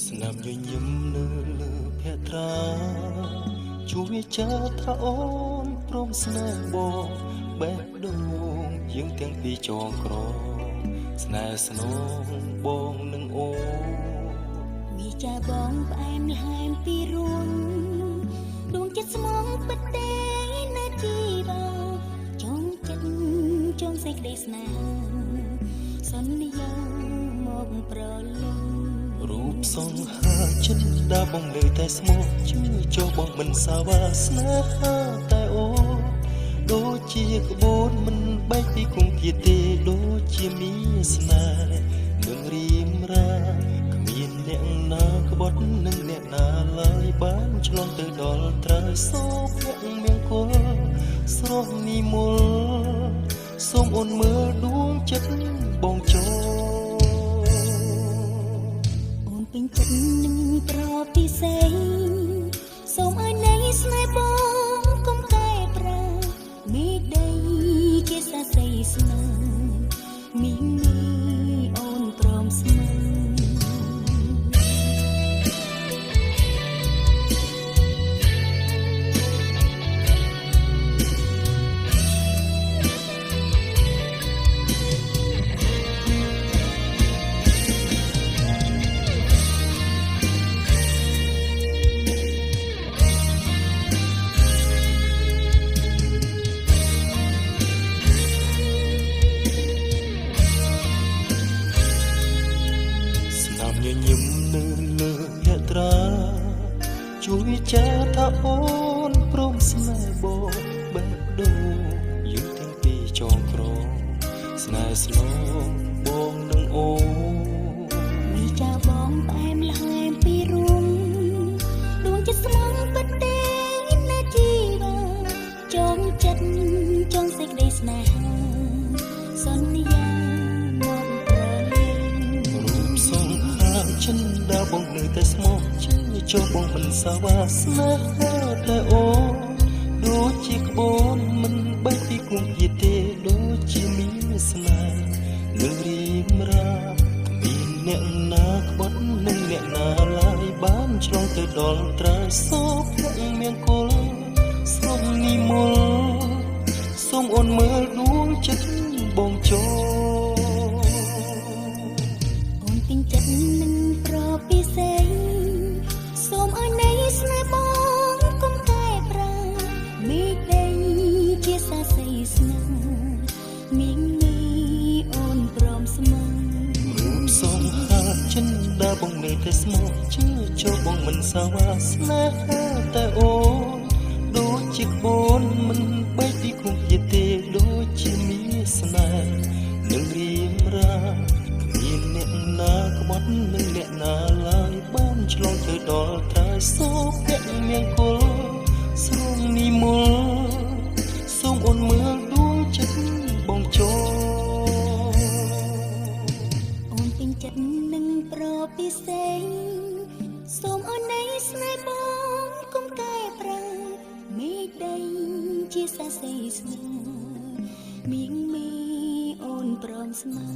ស្នាមញញឹមនៅលើភក្ត្រាជួយចាថាអូនព្រមស្នេហ៍បងបេះដូងយើងទាំងពីរចងក្រងស្នេហ៍ស្នងបងនឹងអូនវាចាបងផ្អែមល្ហែមពីរួនដួងចិត្តស្មងពិតទេណាជីវ៉ាចងចិត្តចងសេចក្តីស្នេហ៍សន្យាមកប្រលឹងរូបសង្ហាចិត្តដាបងនៅតែស្មោះជឿចុះបងមិនសាវាស្នេហាតែអូនដូចជាក្បូនមិនបែកពីគង្គាទេដូចជាមានស្នេហ៍នឹងរៀមរាគ្មានអ្នកណាក្បត់នឹងអ្នកណាឡើយបានឆ្លងទៅដល់ត្រើយសូភៈមង្គលស្រស់និមលសូមអូនមើលដួងចិត្តបងចូលពេញចិត្តនឹងប្រពិសេសសូមឲ្យនៃស្នេហ៍បងកុំកែប្រែមេដីជាសាស័យស្នេហ៍មីមីអូនព្រមស្នេហ៍ញញឹមនៅលើភក្ត្រាជួយចាថាអូនព្រមស្នេហ៍បងបេះដូងយើងទាំងពីរចងក្រងស្នេហ៍ស្នងបងនឹងអូនវាចាបងផ្អែមល្ហែមពីរួនដួងចិត្តស្មងពិតទេណាជីវ៉ាចងចិត្តចងសេចក្តីស្នេហាសន្យាមកប្រលឹងរូបសង្ហាចិនដាបងនៅតែស្មោះជឿចុះបងមិនសាវាស្នេហាតែអូនដូចជាក្បូនមិនបែកពីគង្គាទេដូចជាមានស្នេហ៍នឹងរៀមរាគ្មានអ្នកណាក្បត់នឹងអ្នកណាឡើយបានឆ្លងទៅដល់ត្រើយសូភៈមង្គលស្រស់និមលសូមអូនមើលដួងចិត្តបងចូលអូនពេញចិត្តនឹងប្រពិសេសសូមឲ្យនៃស្នេហ៍បងកុំកែប្រែមេដីជាសាស័យស្នេហ៍មីមីអូនព្រមស្មងរូបសង្ហាចិនដាបងនៅតែស្មោះជឿចុះបងមិនសាវាស្នេហាតែអូនដូចជាក្បូនមិនបែកពីគង្គាទេដូចជាមានស្នេហ៍នឹងរៀមរាគ្មានអ្នកណាក្បត់នឹងអ្នកណាឡើយបានឆ្លងទៅដល់ត្រើយសូភៈមង្គលស្រស់និមលសូមអូនមើលដួងចិត្តបងចូលអូនពេញចិត្តនឹងប្រពិសេសសូមឲ្យនៃស្នេហ៍បងកុំកែប្រែមេដីជាសាស័យស្នេហ៍មីមីអូនព្រមស្មង